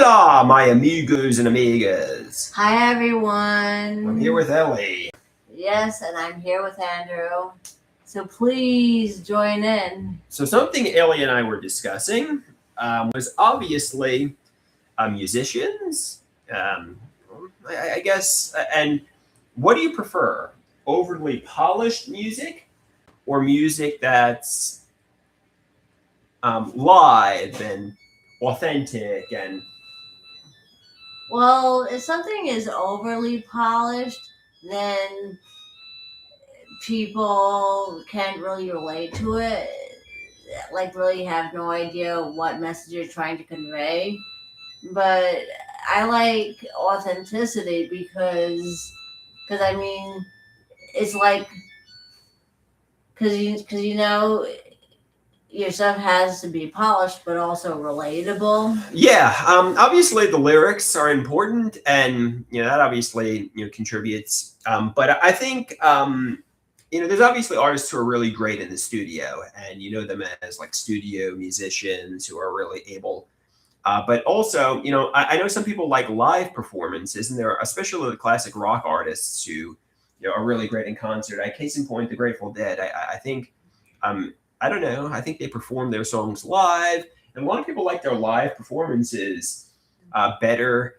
Hola, my amigos and amigas. Hi, everyone. I'm here with Elle. Yes, and I'm here with Andrew. So please join in. So something Ellie and I were discussing was obviously musicians. Um, I guess. And what do you prefer? Overly polished music or music that's live and authentic and Well, if something is overly polished, then people can't really relate to it. Like, really have no idea what message you're trying to convey. But I like authenticity because I mean, it's like, because you know, your stuff has to be polished but also relatable. Yeah, obviously the lyrics are important, and that obviously contributes. But I think there's obviously artists who are really great in the studio, and you know them as like studio musicians who are really able. But also, I know some people like live performances, and there are especially the classic rock artists who are really great in concert. Case in point, the Grateful Dead. I think. I don't know. I think they perform their songs live, and a lot of people like their live performances better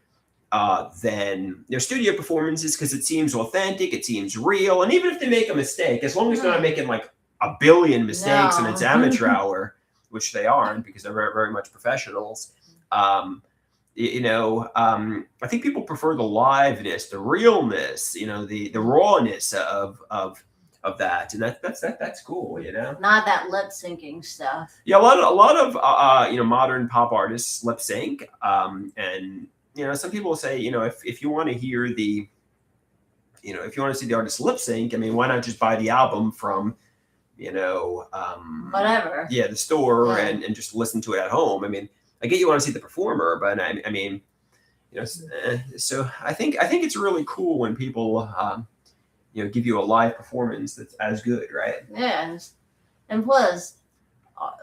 than their studio performances because it seems authentic, it seems real, and even if they make a mistake, as long as they're not making like a billion mistakes and it's amateur hour, which they aren't because they're very, very much professionals. I think people prefer the liveness, the realness, the rawness of that, and that's cool, Not that lip syncing stuff. Yeah, a lot of modern pop artists lip sync, and some people say if you want to hear the if you want to see the artist lip sync, I mean, why not just buy the album from whatever, the store, and just listen to it at home. I mean, I get you want to see the performer, but I mean, so I think it's really cool when people give you a live performance that's as good, right? Yes. And plus,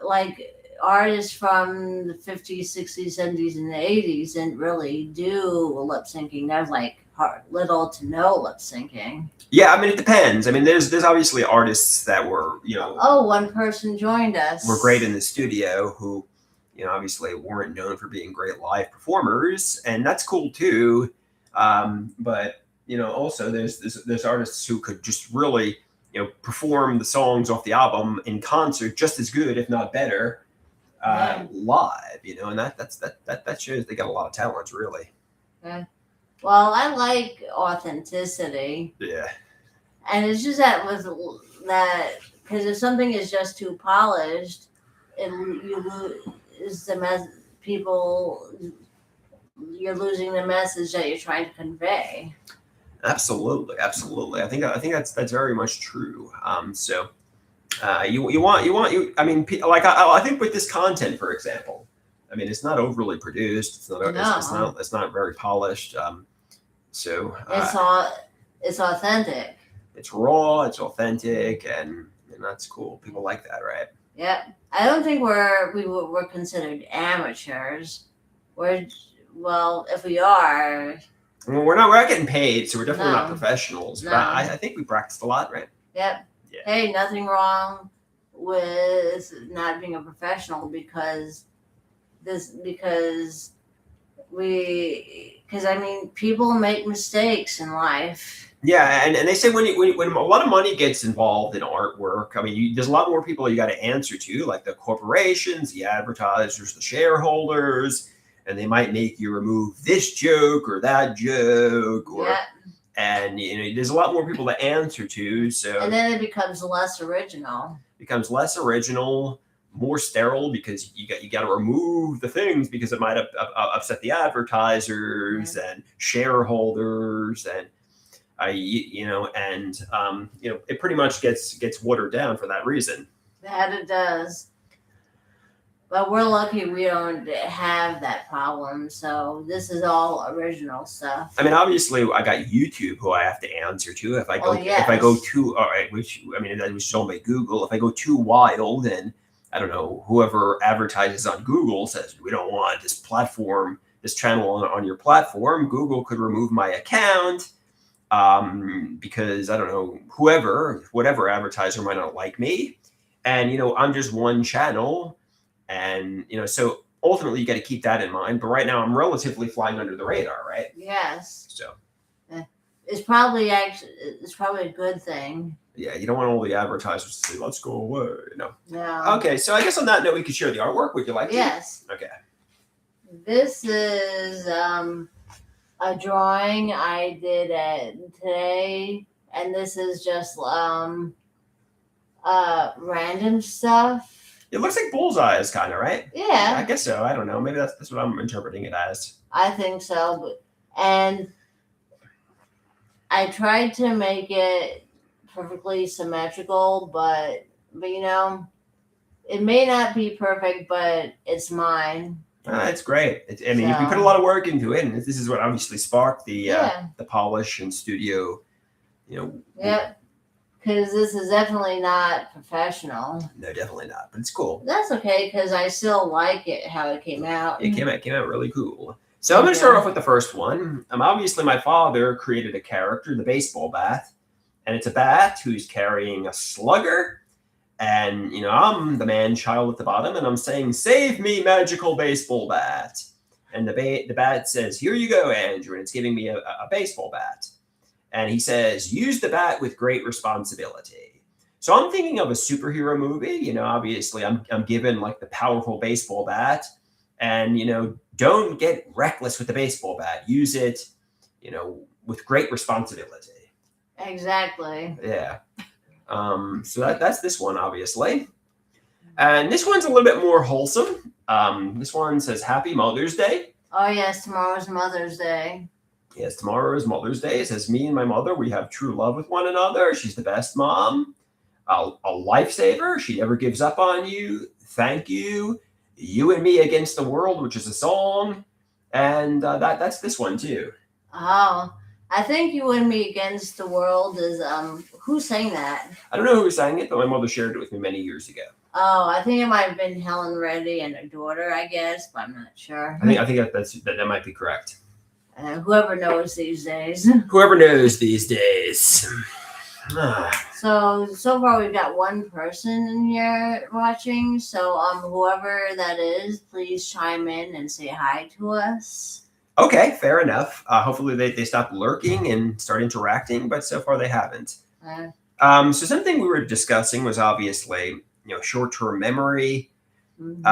like, artists from the 50s, 60s, 70s, and the 80s didn't really do lip syncing. There's like little to no lip syncing. Yeah, I mean, it depends. I mean, there's obviously artists that were, one person joined us. Were great in the studio who, obviously weren't known for being great live performers, and that's cool too. But also there's artists who could just really perform the songs off the album in concert just as good, if not better, live. And that shows they got a lot of talent, really. Yeah. Well, I like authenticity. Yeah. And it's just that with that, because if something is just too polished, you lose people. You're losing the message that you're trying to convey. Absolutely. I think that's very much true. So you want. I mean, like I think with this content, for example, I mean, it's not overly produced. It's not very polished. So it's authentic. It's raw. It's authentic, and that's cool. People like that, right? Yeah. I don't think we're considered amateurs. If we are. Well, we're not getting paid, so we're definitely not professionals. No. But I think we practiced a lot, right? Yep. Yeah. Hey, nothing wrong with not being a professional because I mean, people make mistakes in life. Yeah, and they say when a lot of money gets involved in artwork, I mean, there's a lot more people you got to answer to, like the corporations, the advertisers, the shareholders, and they might make you remove this joke or that joke, and there's a lot more people to answer to. So and then it becomes less original. More sterile because you got to remove the things because it might upset the advertisers and shareholders and it pretty much gets watered down for that reason. That it does. But we're lucky we don't have that problem. So this is all original stuff. I mean, obviously, I got YouTube who I have to answer to. If I go too, all right, which is all by Google. If I go too wild, then I don't know, whoever advertises on Google says we don't want this platform, this channel on your platform, Google could remove my account because I don't know, whatever advertiser might not like me. And, I'm just one channel. And, so ultimately you got to keep that in mind. But right now I'm relatively flying under the radar, right? Yes. So it's probably a good thing. Yeah, you don't want all the advertisers to say, let's go away. No. No. Okay, so I guess on that note, we could share the artwork. Would you like to? Yes. Okay. This is a drawing I did today, and this is just random stuff. It looks like bullseyes, kind of, right? Yeah. I guess so. I don't know. Maybe that's what I'm interpreting it as. I think so. And I tried to make it perfectly symmetrical, but it may not be perfect, but it's mine. It's great. You put a lot of work into it, and this is what obviously sparked the polish and studio. Yeah, because this is definitely not professional. No, definitely not. But it's cool. That's okay, because I still like it how it came out. It came out really cool. So I'm going to start off with the first one. Obviously, my father created a character, the baseball bat, and it's a bat who's carrying a slugger. And, I'm the man-child at the bottom, and I'm saying, save me, magical baseball bat. And the bat says, here you go, Andrew, and it's giving me a baseball bat. And he says, use the bat with great responsibility. So I'm thinking of a superhero movie. Obviously, I'm given, like, the powerful baseball bat. And, don't get reckless with the baseball bat. Use it, with great responsibility. Exactly. Yeah. So that's this one, obviously. And this one's a little bit more wholesome. This one says, Happy Mother's Day. Oh, yes, tomorrow's Mother's Day. Yes, tomorrow is Mother's Day. It says, me and my mother, we have true love with one another. She's the best mom. A lifesaver. She never gives up on you. Thank you. You and Me Against the World, which is a song. And that's this one, too. Oh, I think You and Me Against the World is, who sang that? I don't know who sang it, but my mother shared it with me many years ago. Oh, I think it might have been Helen Reddy and her daughter, I guess, but I'm not sure. I think that might be correct. Whoever knows these days. Whoever knows these days. So far we've got one person in here watching. So whoever that is, please chime in and say hi to us. Okay, fair enough. Hopefully they stop lurking and start interacting, but so far they haven't. So something we were discussing was obviously, short-term memory. Mm-hmm.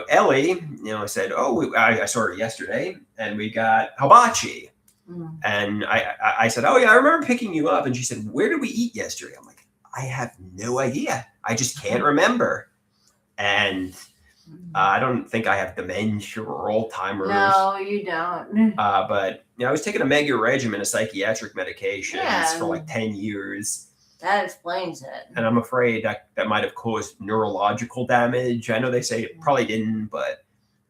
Elle, said, I saw her yesterday, and we got hibachi. Mm. And I said, oh, yeah, I remember picking you up. And she said, where did we eat yesterday? I'm like, I have no idea. I just can't remember. And I don't think I have dementia or Alzheimer's. No, you don't. But I was taking a mega regimen of psychiatric medications for like 10 years. That explains it. And I'm afraid that might have caused neurological damage. I know they say it probably didn't, but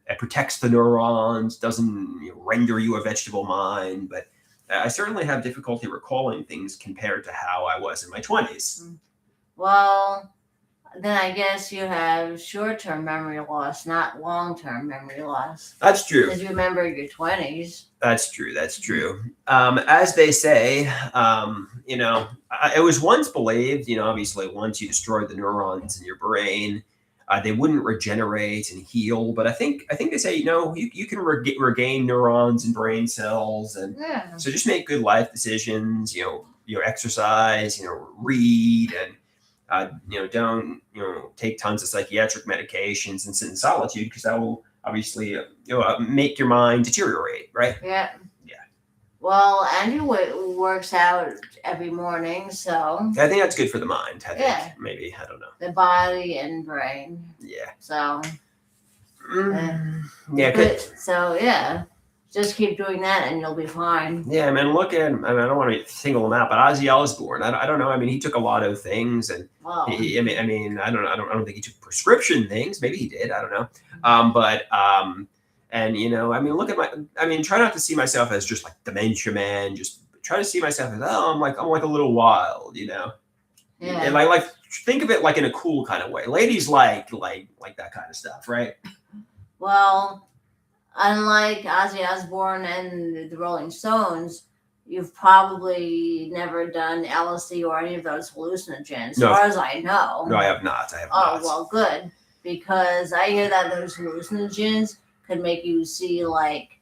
it protects the neurons, doesn't render you a vegetable mind. But I certainly have difficulty recalling things compared to how I was in my 20s. Well, then I guess you have short-term memory loss, not long-term memory loss. That's true. Because you remember your 20s. That's true. As they say, it was once believed, obviously once you destroy the neurons in your brain, they wouldn't regenerate and heal. But I think they say, you can regain neurons and brain cells. And so just make good life decisions, exercise, read, and, don't, take tons of psychiatric medications and sit in solitude, because that will obviously, make your mind deteriorate, right? Yeah. Well, Andrew works out every morning, so I think that's good for the mind. I think maybe, I don't know. The body and brain. Yeah. So. Good. So just keep doing that and you'll be fine. Yeah, I don't want to single him out, but Ozzy Osbourne, I don't know. I mean, he took a lot of things, and I don't think he took prescription things. Maybe he did. I don't know. Look at try not to see myself as just like dementia man. Just try to see myself as, I'm like a little wild, Yeah. And I think of it like in a cool kind of way. Ladies like that kind of stuff, right? Well, unlike Ozzy Osbourne and the Rolling Stones, you've probably never done LSD or any of those hallucinogens, as No. far as I know. No, I have not. Oh, well, good. Because I hear that those hallucinogens could make you see, like,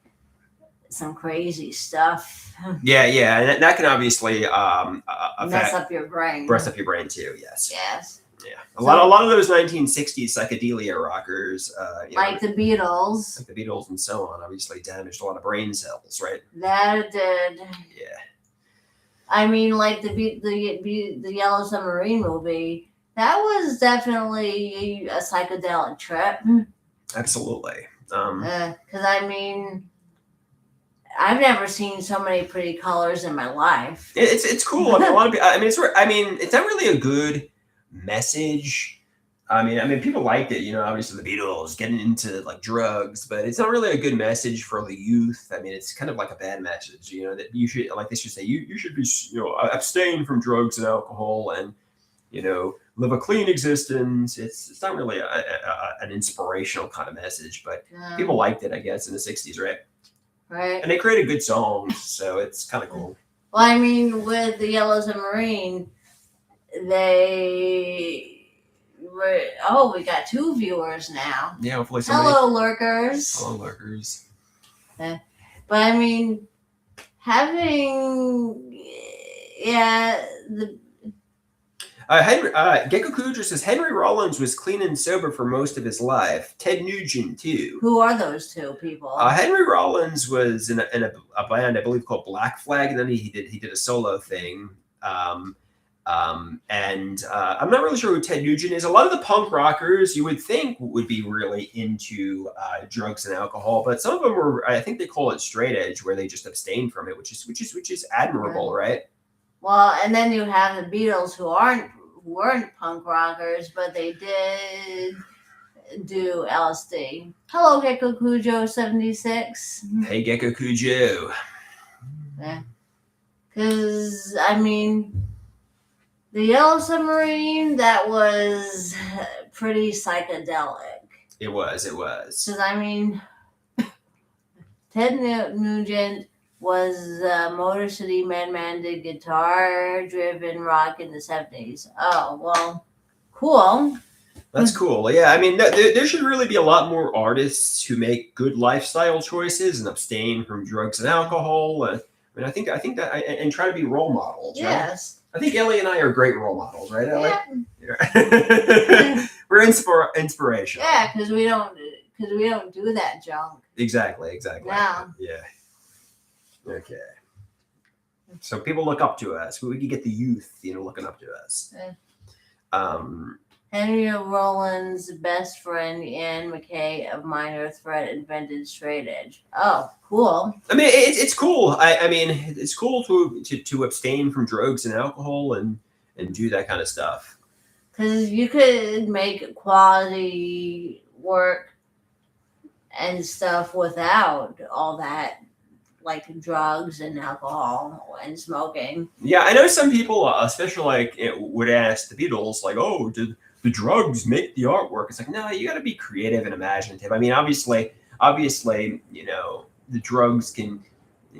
some crazy stuff. Yeah, and that can obviously Mess up your brain. Mess up your brain too. Yes. Yes. Yeah, a lot of those 1960s psychedelia rockers, like the Beatles, and so on, obviously damaged a lot of brain cells, right? That did. Yeah. I mean, like the Yellow Submarine movie, that was definitely a psychedelic trip. Absolutely. Because I mean, I've never seen so many pretty colors in my life. It's cool. I mean, a lot of people. I mean, it's not really a good message. I mean, people liked it. Obviously the Beatles getting into like drugs, but it's not really a good message for the youth. I mean, it's kind of like a bad message. That you should, like they should say, you should be, abstain from drugs and alcohol and, live a clean existence. It's not really an inspirational kind of message, but people liked it, I guess, in the 60s, right? Right. And they created good songs, so it's kind of cool. Well, I mean, with the Yellow Submarine, they were. Oh, we got 2 viewers now. Yeah, hopefully Hello, lurkers. Hello, lurkers. But I mean, having the. Gecko Cujo says Henry Rollins was clean and sober for most of his life. Ted Nugent too. Who are those 2 people? Henry Rollins was in a band I believe called Black Flag, and then he did a solo thing. And I'm not really sure who Ted Nugent is. A lot of the punk rockers you would think would be really into drugs and alcohol, but some of them were. I think they call it straight edge, where they just abstain from it, which is admirable, right? Well, and then you have the Beatles, who weren't punk rockers, but they did do LSD. Hello, Gecko Cujo 76. Hey, Gecko Cujo. Yeah. Because, I mean, the Yellow Submarine, that was pretty psychedelic. It was. Because, I mean, Ted Nugent was Motor City Man did guitar-driven rock in the 70s. Oh, well, cool. That's cool. Yeah, I mean, there should really be a lot more artists who make good lifestyle choices and abstain from drugs and alcohol. I mean, I think that and try to be role models. Yes. Right? I think Ellie and I are great role models, right, Ellie? Yeah. We're inspirational. Yeah, because we don't do that junk. Exactly. No. Yeah. Okay. So people look up to us. We could get the youth, looking up to us. Henry Rollins' best friend, Ian McKay of Minor Threat, invented straight edge. Oh, cool. I mean, it's cool. I mean, it's cool to abstain from drugs and alcohol and do that kind of stuff. Because you could make quality work and stuff without all that, like drugs and alcohol and smoking. Yeah, I know some people, especially would ask the Beatles, like, "Oh, did the drugs make the artwork?" It's like, no, you got to be creative and imaginative. I mean, obviously, the drugs can,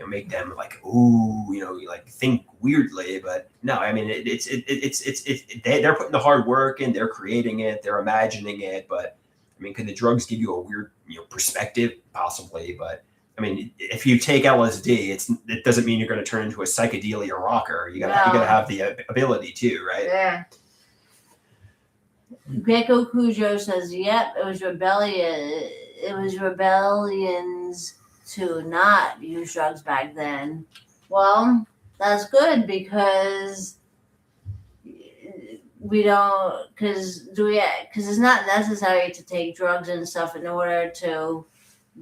make them like, ooh, like think weirdly. But no, I mean, they're putting the hard work in, they're creating it, they're imagining it. But I mean, can the drugs give you a weird, perspective? Possibly, but. I mean, if you take LSD, it doesn't mean you're going to turn into a psychedelia rocker. You gotta have the ability too, right? Yeah. Gecko Cujo says, "Yep, it was rebellion. It was rebellions to not use drugs back then." Well, that's good because we don't. Because it's not necessary to take drugs and stuff in order to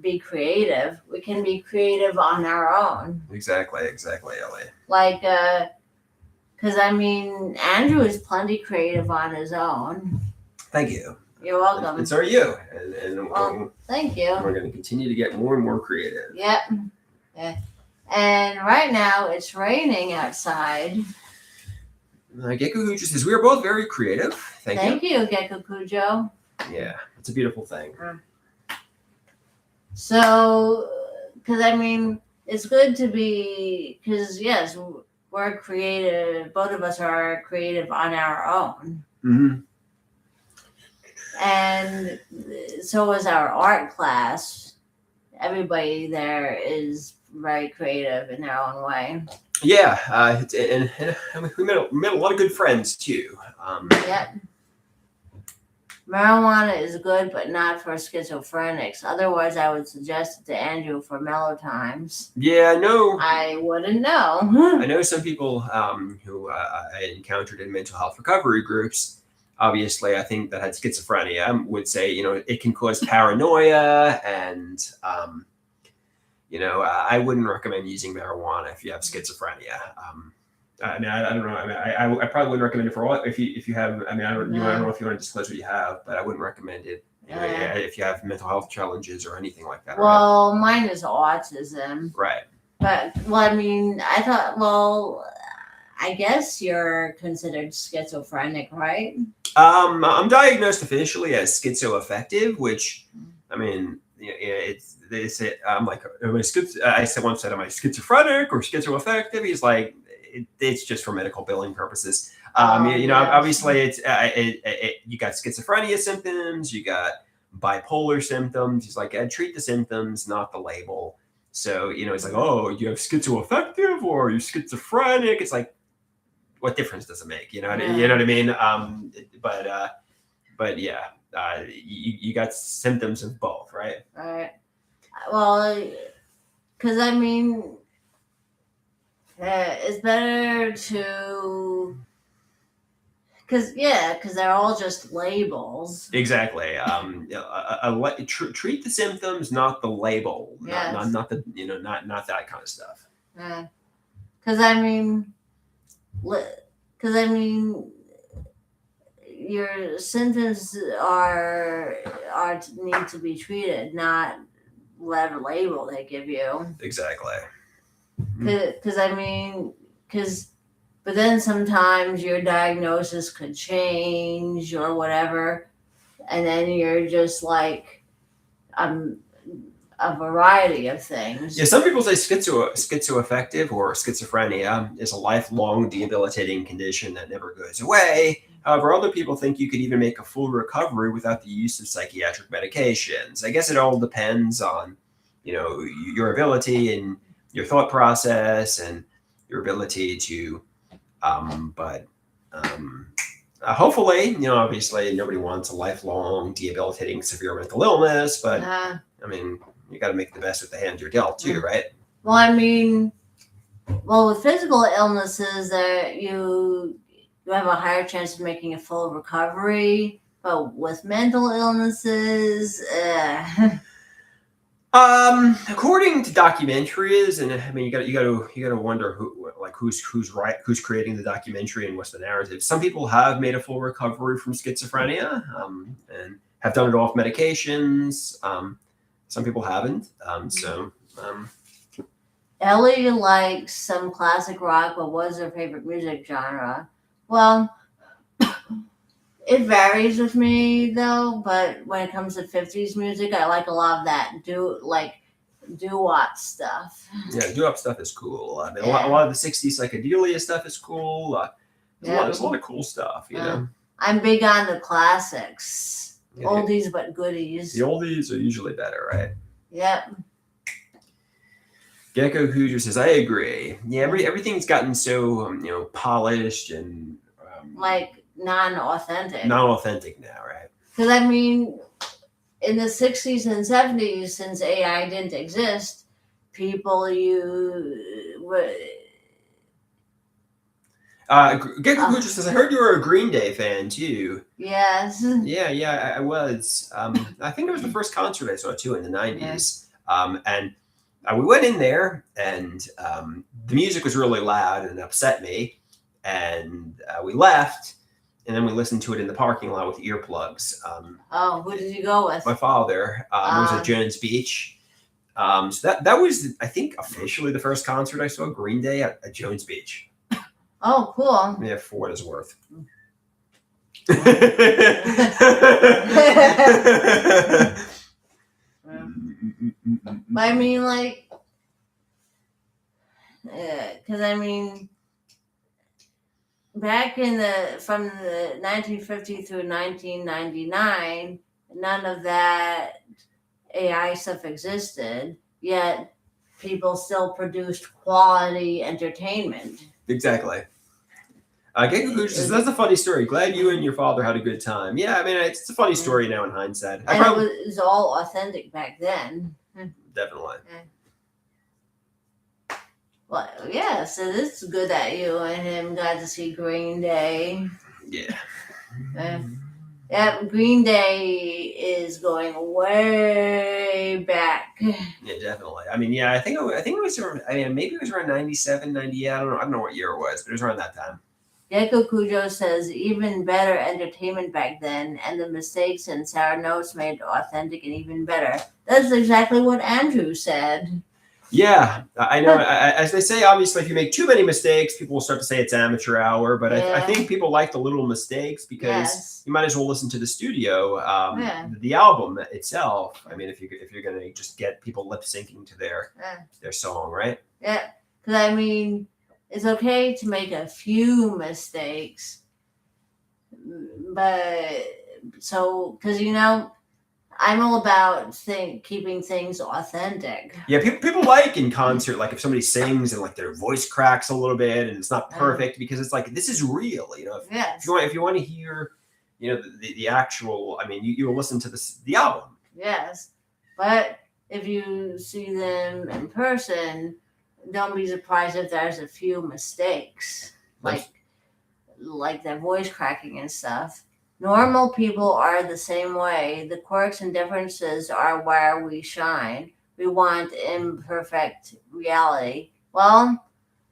be creative. We can be creative on our own. Exactly, Ellie. Like, because I mean, Andrew is plenty creative on his own. Thank you. You're welcome. And so are you. Well, thank you. We're going to continue to get more and more creative. Yep. Yeah. And right now it's raining outside. Gecko Cujo says, we are both very creative. Thank you, Gecko Cujo. Yeah, it's a beautiful thing. So, because I mean, it's good to be, because yes, we're creative. Both of us are creative on our own. Mm-hmm. And so is our art class. Everybody there is very creative in their own way. Yeah, and we met a lot of good friends too. Yep. Marijuana is good, but not for schizophrenics. Otherwise, I would suggest it to Andrew for mellow times. Yeah, no. I wouldn't know. I know some people who I encountered in mental health recovery groups. Obviously, I think that had schizophrenia would say, it can cause paranoia, and I wouldn't recommend using marijuana if you have schizophrenia. I mean, I don't know. I mean, I probably wouldn't recommend it for all. If you have, I mean, I don't know if you want to disclose what you have, but I wouldn't recommend it if you have mental health challenges or anything like that. Well, mine is autism. Right. But I mean, I thought, I guess you're considered schizophrenic, right? I'm diagnosed officially as schizoaffective, which, I mean, they say I'm like, I once said, am I schizophrenic or schizoaffective? He's like, it's just for medical billing purposes. Yes. Obviously, it's you got schizophrenia symptoms, you got bipolar symptoms. He's like, treat the symptoms, not the label. So it's like, oh, you have schizoaffective or are you schizophrenic? It's like, what difference does it make? You know what I mean? But yeah, you got symptoms of both, right? Right. Well, because I mean, it's better to, because they're all just labels. Exactly. Treat the symptoms, not the label. Yes. Not the not that kind of stuff. Yeah. Because I mean, your symptoms are need to be treated, not whatever label they give you. Exactly. But then sometimes your diagnosis could change or whatever, and then you're just like a variety of things. Yeah, some people say schizoaffective or schizophrenia is a lifelong debilitating condition that never goes away. However, other people think you could even make a full recovery without the use of psychiatric medications. I guess it all depends on, your ability and your thought process and your ability to, hopefully, obviously nobody wants a lifelong debilitating severe mental illness, but I mean, you got to make the best with the hand you're dealt too, right? Well, I mean, with physical illnesses, you have a higher chance of making a full recovery, but with mental illnesses, according to documentaries, and I mean, you got to wonder who's creating the documentary and what's the narrative. Some people have made a full recovery from schizophrenia, and have done it off medications. Some people haven't. Elle likes some classic rock, but what's her favorite music genre? Well, it varies with me though, but when it comes to 50s music, I like a lot of that doo-wop stuff. Yeah, doo-wop stuff is cool. I mean, a lot of the 60s psychedelia stuff is cool. There's a lot of cool stuff, you know. I'm big on the classics. Yeah. Oldies but goodies. The oldies are usually better, right? Yep. Gecko Hoosier says, I agree. Yeah, everything's gotten so, polished and... like non-authentic. Non-authentic now, right? Because, I mean, in the 60s and 70s, since AI didn't exist, people Gecko Hoosier says, I heard you were a Green Day fan, too. Yes. Yeah, I was. I think it was the first concert I saw, too, in the 90s. And we went in there, and the music was really loud and upset me. And we left, and then we listened to it in the parking lot with earplugs. Who did you go with? My father. It was at Jones Beach. So that was, I think, officially the first concert I saw Green Day at Jones Beach. Oh, cool. Yeah, for what it's worth. But I mean, like, because I mean, back in from the 1950 through 1999, none of that AI stuff existed, yet people still produced quality entertainment. Exactly. Gecko says, that's a funny story. Glad you and your father had a good time. Yeah, I mean, it's a funny story now in hindsight. And it was all authentic back then. Definitely. Well, yeah, so it's good that you and him got to see Green Day. Yeah. Yeah, Green Day is going way back. Yeah, definitely. I mean, yeah, I think it was around, I mean, maybe it was around 97, 98. I don't know what year it was, but it was around that time. Gecko Cujo says even better entertainment back then, and the mistakes and sour notes made it authentic and even better. That's exactly what Andrew said. Yeah, I know. As they say, obviously, if you make too many mistakes, people will start to say it's amateur hour. But I think people like the little mistakes because you might as well listen to the studio, the album itself. I mean, if you're gonna just get people lip syncing to their song, right? Yeah, because I mean, it's okay to make a few mistakes, but because I'm all about keeping things authentic. Yeah, people like in concert, like if somebody sings and like their voice cracks a little bit and it's not perfect because it's like this is real, If you want to hear, the actual, I mean, you will listen to the album. Yes, but if you see them in person, don't be surprised if there's a few mistakes, like their voice cracking and stuff. Normal people are the same way. The quirks and differences are where we shine. We want imperfect reality. Well,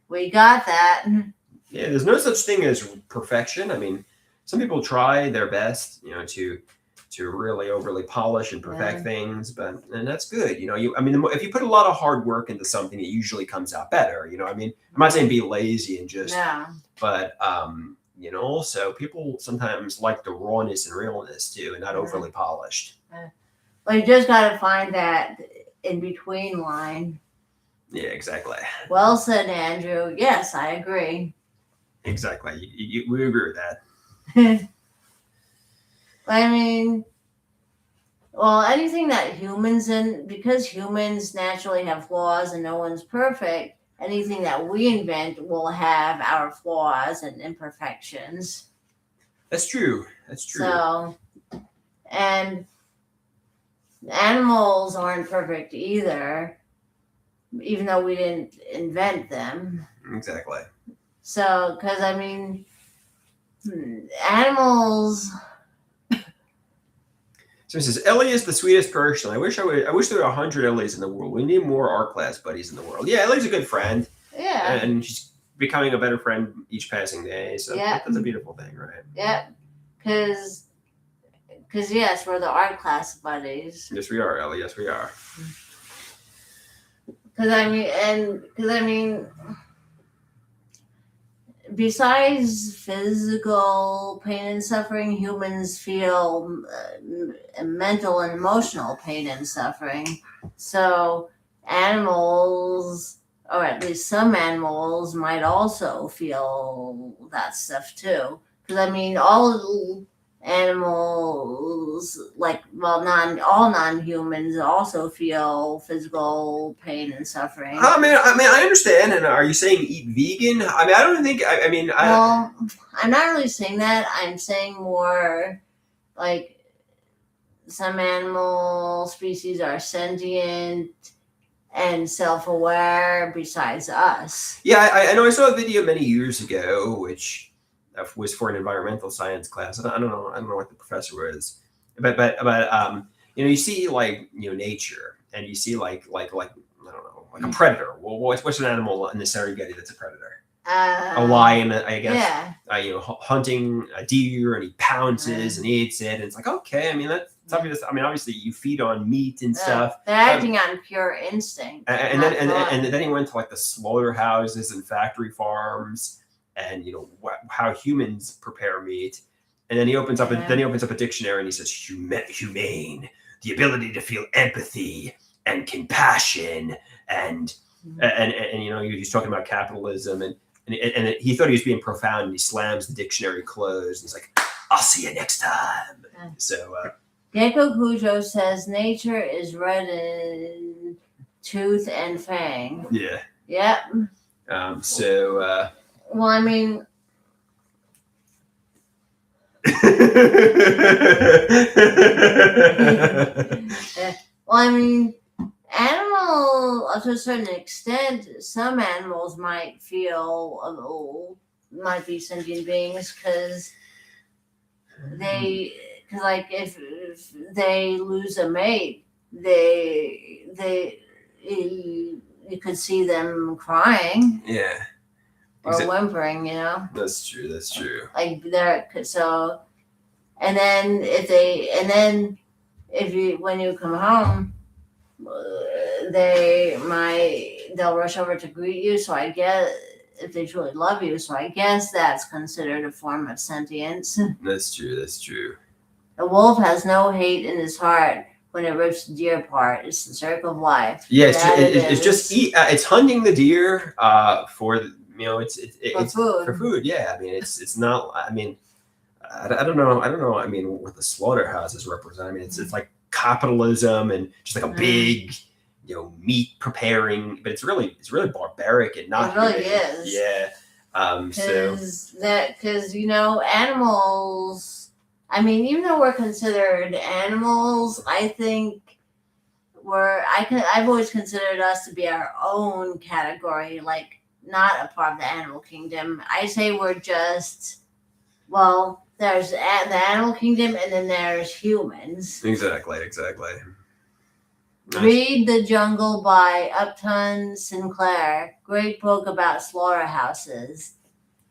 we got that. Yeah, there's no such thing as perfection. I mean, some people try their best, to really overly polish and perfect things, and that's good. If you put a lot of hard work into something, it usually comes out better. I mean, I'm not saying be lazy and just, but also people sometimes like the rawness and realness too, and not overly polished. But you just got to find that in between line. Yeah, exactly. Well said, Andrew. Yes, I agree. Exactly. We agree with that. I mean, well, anything that because humans naturally have flaws and no one's perfect, anything that we invent will have our flaws and imperfections. That's true. So, and animals aren't perfect either, even though we didn't invent them. Exactly. So, because I mean, animals. So it says, Ellie is the sweetest person. I wish there were 100 Ellies in the world. We need more art class buddies in the world. Yeah, Ellie's a good friend. Yeah. And she's becoming a better friend each passing day. So that's a beautiful thing, right? Yeah. Because yes, we're the art class buddies. Yes, we are, Ellie. Yes, we are. Because I mean, besides physical pain and suffering, humans feel mental and emotional pain and suffering. So animals, or at least some animals, might also feel that stuff too. Because I mean, all animals, all non-humans also feel physical pain and suffering. I mean, I understand. And are you saying eat vegan? I mean, I don't think. Well, I'm not really saying that. I'm saying more like some animal species are sentient and self-aware besides us. Yeah, I know. I saw a video many years ago, which was for an environmental science class. I don't know what the professor was, but you see nature, and you see like I don't know, like a predator. Well, what's an animal in the Serengeti that's a predator? A lion, I guess. Yeah. Hunting a deer, and he pounces and eats it, and it's like, okay. I mean, that's obvious. I mean, obviously you feed on meat and stuff. They're acting on pure instinct. And then he went to like the slaughterhouses and factory farms. And how humans prepare meat, and then he opens up a dictionary and he says humane, the ability to feel empathy, and compassion and and he's talking about capitalism and he thought he was being profound and he slams the dictionary closed and he's like, I'll see you next time. So Gecko Cujo says nature is red in tooth and fang. Yeah. Yep. Well, I mean, animal to a certain extent, some animals might be sentient beings because like if they lose a mate, you could see them crying. Yeah. Or whimpering, That's true. Like and then when you come home, they'll rush over to greet you. So I guess if they truly love you, so I guess that's considered a form of sentience. That's true. A wolf has no hate in his heart when it rips the deer apart. It's the circle of life. Yeah, it's just it's hunting the deer for it's food. For food. Yeah, I mean it's not. I mean, I don't know. I mean, what the slaughterhouses represent. I mean, it's like capitalism and just like a big, meat preparing. But it's really barbaric and not. It really is. Yeah. Because animals. I mean, even though we're considered animals, I think I've always considered us to be our own category, like not a part of the animal kingdom. I say we're just, there's the animal kingdom and then there's humans. Exactly. Read The Jungle by Upton Sinclair. Great book about slaughterhouses.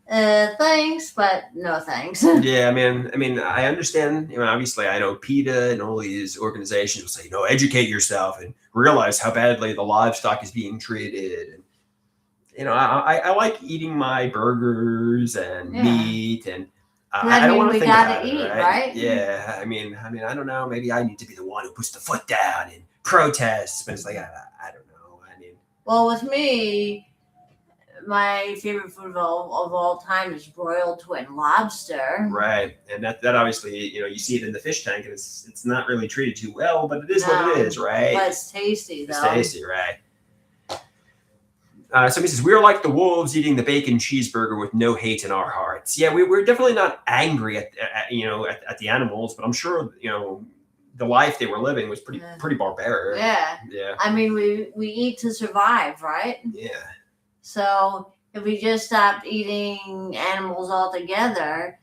Thanks, but no thanks. Yeah, I mean, I understand. Obviously, I know PETA and all these organizations will say, educate yourself and realize how badly the livestock is being treated. And I like eating my burgers and meat, and I don't want to think about it, right? Yeah, I mean, I don't know. Maybe I need to be the one who puts the foot down and protests, but it's like I don't know. I mean, well, with me. My favorite food of all time is broiled twin lobster. Right, and that obviously you see it in the fish tank, and it's not really treated too well, but it is what it is, right? But it's tasty, though. It's tasty, right? Somebody says we're like the wolves eating the bacon cheeseburger with no hate in our hearts. Yeah, we're definitely not angry at the animals, but I'm sure the life they were living was pretty barbaric. Yeah. I mean, we eat to survive, right? Yeah. So if we just stopped eating animals altogether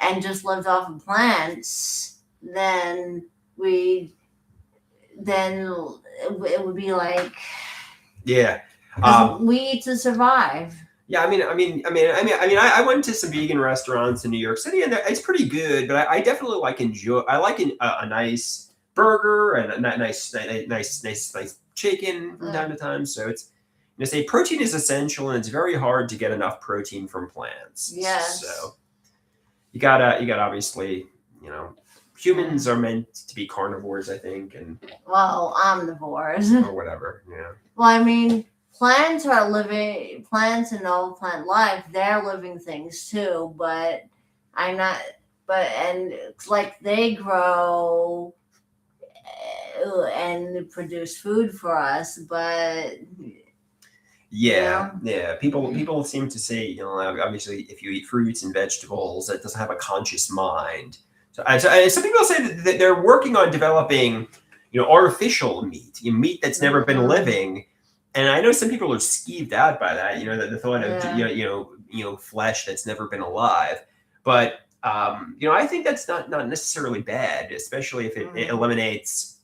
and just lived off of plants, then it would be like we eat to survive. Yeah, I mean, I went to some vegan restaurants in New York City, and it's pretty good. But I definitely like a nice burger and a nice chicken from time to time. So it's. Say protein is essential, and it's very hard to get enough protein from plants. Yes. So you gotta obviously, humans are meant to be carnivores, I think, and omnivores or whatever. Yeah. Well, I mean, plants and all plant life, they're living things too, but like they grow and produce food for us, but. Yeah. People seem to say, obviously, if you eat fruits and vegetables, it doesn't have a conscious mind. So some people say that they're working on developing, artificial meat that's never been living. And I know some people are skeeved out by that. The thought of flesh that's never been alive. But I think that's not necessarily bad, especially if it eliminates.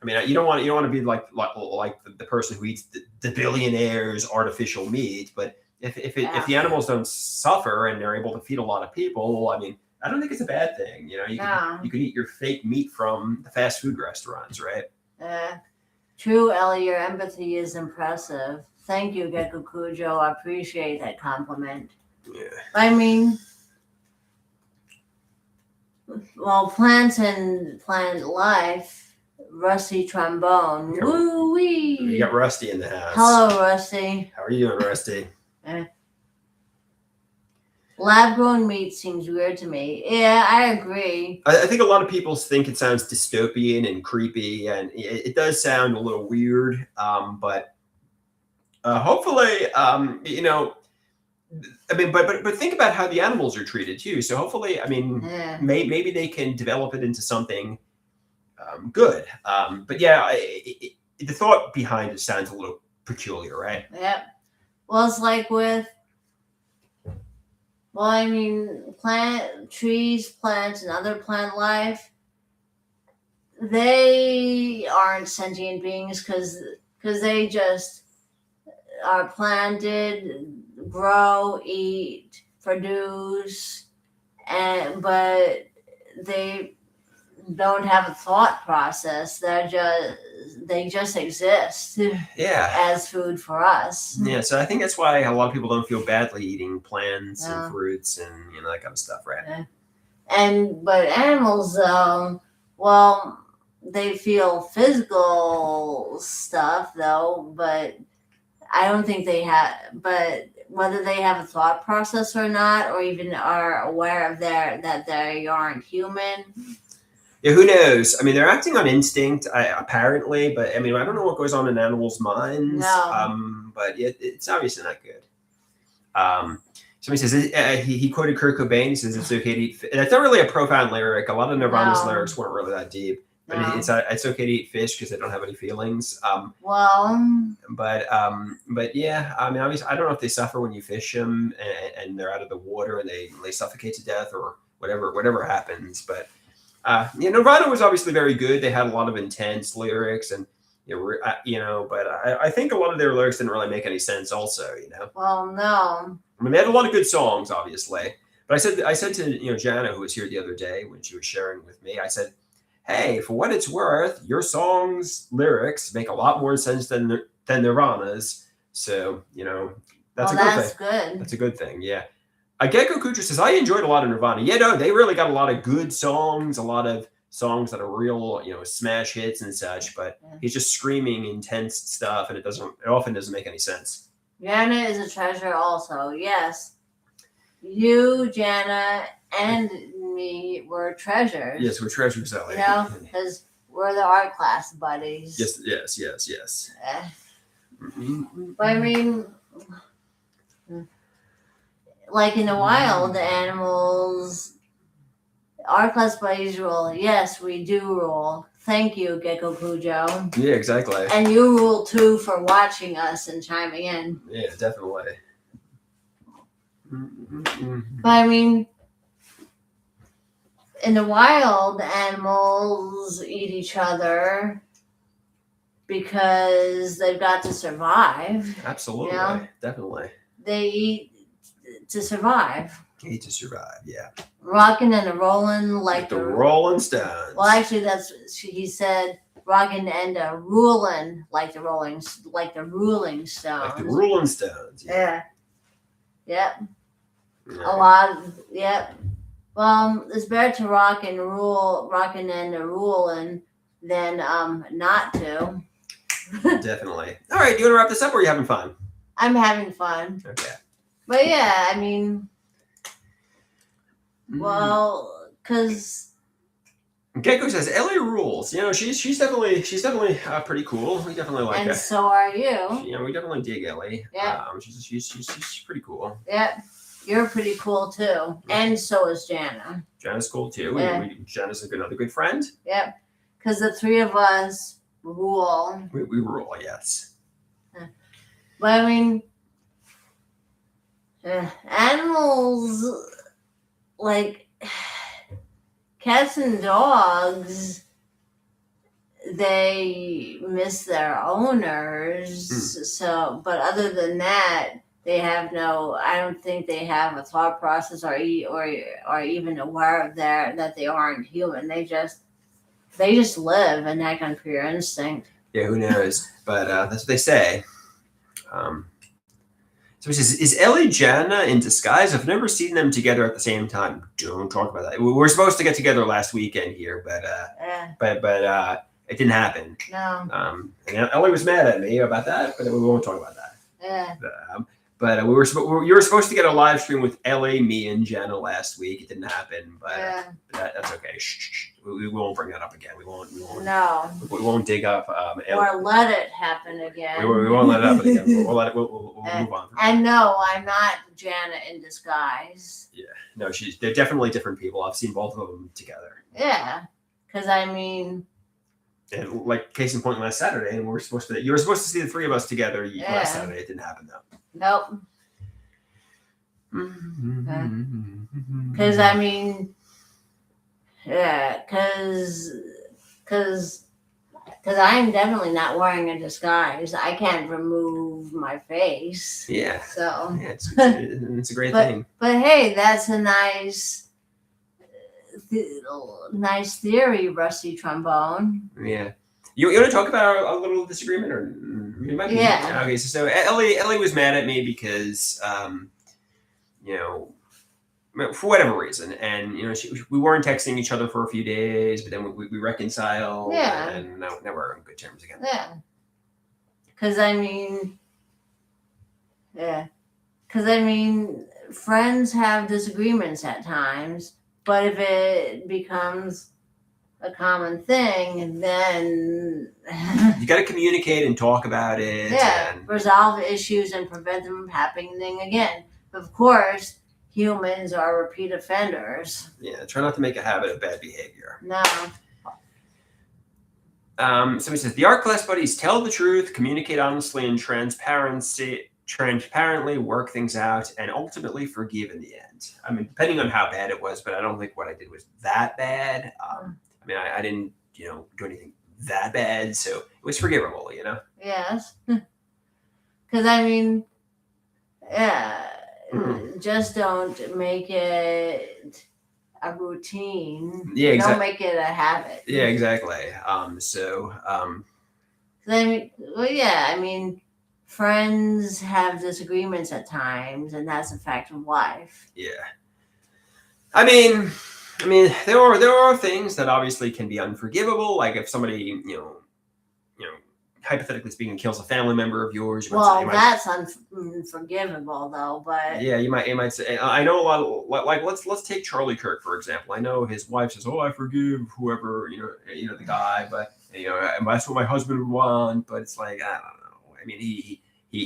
I mean, you don't want to be like the person who eats the billionaire's artificial meat, but if the animals don't suffer and they're able to feed a lot of people, I mean, I don't think it's a bad thing. You could eat your fake meat from the fast food restaurants, right? True, Ellie, your empathy is impressive. Thank you, Gecko Cujo. I appreciate that compliment. Yeah. I mean, plants and plant life. Rusty trombone. Yeah. Woo wee. You got Rusty in the house. Hello, Rusty. How are you doing, Rusty? Lab-grown meat seems weird to me. Yeah, I agree. I think a lot of people think it sounds dystopian and creepy, and it does sound a little weird. But hopefully, you know, I mean, but think about how the animals are treated too. So hopefully, I mean, Yeah. maybe they can develop it into something good. But yeah, the thought behind it sounds a little peculiar, right? Yep. Well, it's like with, well, I mean, trees, plants, and other plant life, they aren't sentient beings because they just are planted, grow, eat, produce, but they don't have a thought process. They just exist Yeah. as food for us. Yeah, so I think that's why a lot of people don't feel badly eating plants Yeah. and fruits and that kind of stuff, right? But animals, well, they feel physical stuff though, but I don't think they have. But whether they have a thought process or not, or even are aware of that they aren't human. Yeah, who knows? I mean, they're acting on instinct, apparently, but I mean, I don't know what goes on in animals' minds. No. But it's obviously not good. Somebody says he quoted Kurt Cobain. He says it's okay to eat. That's not really a profound lyric. A lot of Nirvana's lyrics weren't really that deep. But it's okay to eat fish because they don't have any feelings. But yeah, I mean, obviously, I don't know if they suffer when you fish them and they're out of the water and they suffocate to death or whatever happens. But Nirvana was obviously very good. They had a lot of intense lyrics and but I think a lot of their lyrics didn't really make any sense. Also, Well, no. I mean, they had a lot of good songs, obviously. But I said to Jana, who was here the other day when she was sharing with me, I said, hey, for what it's worth, your song's lyrics make a lot more sense than Nirvana's. So, that's a good thing. Good. That's a good thing, yeah. Gecko Kucher says, I enjoyed a lot of Nirvana. Yeah, no, they really got a lot of good songs, a lot of songs that are real, smash hits and such, but he's just screaming intense stuff and it often doesn't make any sense. Jana is a treasure also, yes. You, Jana, and me were treasures. Yes, we're treasures, Ellie. Because we're the art class buddies. Yes. But I mean, like in the wild, the animals, art class buddies rule. Yes, we do rule. Thank you, Gecko Cujo. Yeah, exactly. And you rule too for watching us and chiming in. Yeah, definitely. But I mean, in the wild, animals eat each other because they've got to survive. Absolutely, definitely. They eat to survive. Eat to survive, yeah. Rocking and a rolling like the Rolling Stones. Well, actually, he said. Rocking and a ruling like the Rolling Stones. Like the Rolling Stones. Yeah. Yep. A lot. Yep. Well, it's better to rocking and a ruling than not to. Definitely. All right, you want to wrap this up or are you having fun? I'm having fun. Okay. But yeah, I mean, well, because Gecko says Ellie rules. She's definitely pretty cool. We definitely like her. And so are you. We definitely dig Ellie. Yeah. She's pretty cool. Yep. You're pretty cool too. And so is Jana. Jana's cool too. Yeah. Jana's another good friend. Yep. Because the three of us rule. We rule, yes. But I mean, animals like cats and dogs, they miss their owners. So, but other than that, they have I don't think they have a thought process or even aware of that they aren't human. They just live and act on pure instinct. Yeah, who knows? But that's what they say. So he says, is Ellie Jana in disguise? I've never seen them together at the same time. Don't talk about that. We were supposed to get together last weekend here, but it didn't happen. No. And Ellie was mad at me about that, but we won't talk about that. Yeah. But you were supposed to get a live stream with Ellie, me, and Jenna last week. It didn't happen, but that's okay. Shh. We won't bring that up again. We won't. No. We won't dig up. Or let it happen again. We won't let it happen again. We'll let it. We'll move on. And no, I'm not Janet in disguise. Yeah. No, they're definitely different people. I've seen both of them together. Yeah. Because I mean. And like case in point, last Saturday, and you were supposed to see the three of us together last Saturday. It didn't happen though. Nope. Because I mean, yeah, because I'm definitely not wearing a disguise. I can't remove my face. Yeah. So yeah, it's a great thing. But hey, that's a nice theory, Rusty Trombone. Yeah. You want to talk about a little disagreement, or yeah? Okay, so Ellie was mad at me because for whatever reason, and we weren't texting each other for a few days, but then we reconciled, and now we're on good terms again. Yeah. Because I mean, friends have disagreements at times, but if it becomes a common thing, then you got to communicate and talk about it. Yeah, resolve issues and prevent them from happening again. Of course, humans are repeat offenders. Yeah, try not to make a habit of bad behavior. No. Somebody says the art class buddies tell the truth, communicate honestly and transparently, work things out, and ultimately forgive in the end. I mean, depending on how bad it was, but I don't think what I did was that bad. I mean, I didn't, do anything that bad, so it was forgivable, Yes. Because, I mean, yeah, just don't make it a routine. Yeah, exactly. Don't make it a habit. Yeah, exactly. I mean, friends have disagreements at times, and that's a fact of life. Yeah. I mean, there are things that obviously can be unforgivable. Like if somebody, hypothetically speaking, kills a family member of yours. That's unforgivable, though. But yeah, you might say. I know a lot of like let's take Charlie Kirk for example. I know his wife says, "Oh, I forgive whoever the guy," but that's what my husband would want. But it's like I don't know. I mean, he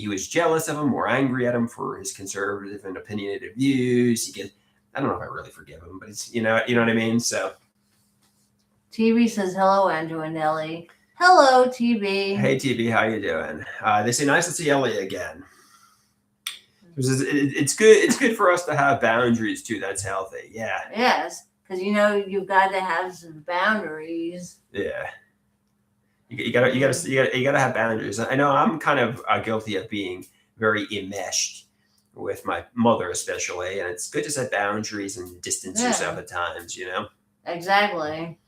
was jealous of him or angry at him for his conservative and opinionated views. I don't know if I really forgive him, but it's you know what I mean. So, TV says hello, Andrew and Ellie. Hello, TB. Hey, TB, how you doing? They say nice to see Ellie again. It's good. It's good for us to have boundaries too. That's healthy. Yeah. Yes, because you've got to have some boundaries. Yeah. You gotta have boundaries. I know I'm kind of guilty of being very enmeshed with my mother, especially, and it's good to set boundaries and distance yourself at times. Exactly.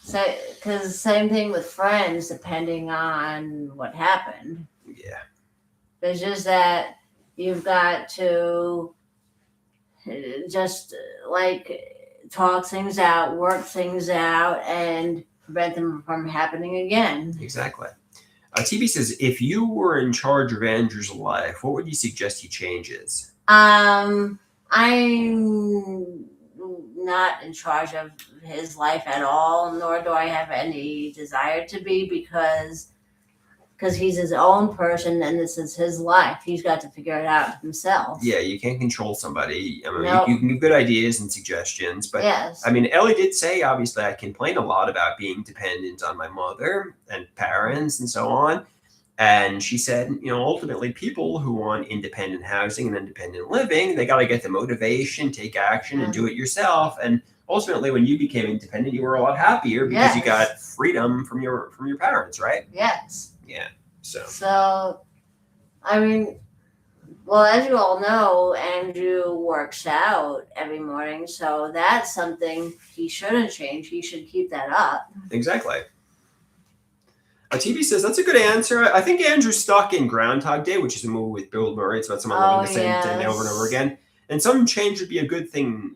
So, because same thing with friends, depending on what happened. Yeah. It's just that you've got to just talk things out, work things out, and prevent them from happening again. Exactly. TB says, if you were in charge of Andrew's life, what would you suggest he changes? I'm not in charge of his life at all, nor do I have any desire to be, because he's his own person and this is his life. He's got to figure it out himself. Yeah, you can't control somebody. I mean, Nope. You can give good ideas and suggestions, but yes. I mean, Ellie did say, obviously, I complain a lot about being dependent on my mother and parents and so on. And she said, ultimately, people who want independent housing and independent living, they got to get the motivation, take action, and do it yourself. And ultimately, when you became independent, you were a lot happier because you got freedom from your parents, right? Yes. Yeah. So, I mean, well, as you all know, Andrew works out every morning, so that's something he shouldn't change. He should keep that up. Exactly. TV says that's a good answer. I think Andrew's stuck in Groundhog Day, which is a movie with Bill Murray. It's about someone living the same thing over and over again. And some change would be a good thing,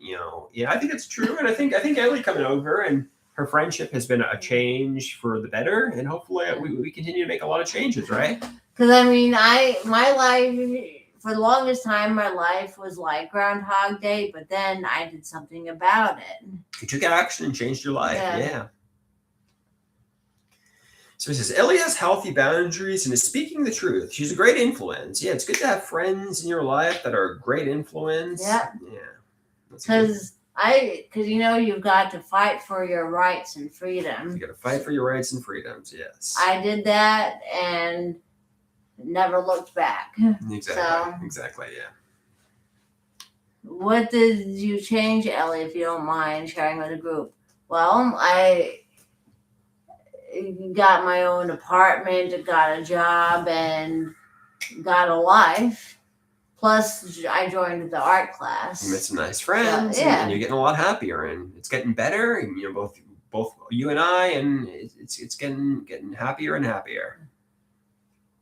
Yeah, I think it's true, and I think Ellie coming over and her friendship has been a change for the better, and hopefully we continue to make a lot of changes, right? Because I mean, my life for the longest time, my life was like Groundhog Day, but then I did something about it. You took action and changed your life. Yeah. Yeah. So he says, Ellie has healthy boundaries and is speaking the truth. She's a great influence. Yeah, it's good to have friends in your life that are a great influence. Yeah. Yeah. Because you've got to fight for your rights and freedom. You got to fight for your rights and freedoms. Yes. I did that and never looked back. Exactly. Yeah. What did you change, Ellie, if you don't mind sharing with the group? Well, I got my own apartment, got a job, and got a life. Plus, I joined the art class. You met some nice friends, and you're getting a lot happier, and it's getting better. And both you and I, and it's getting happier and happier.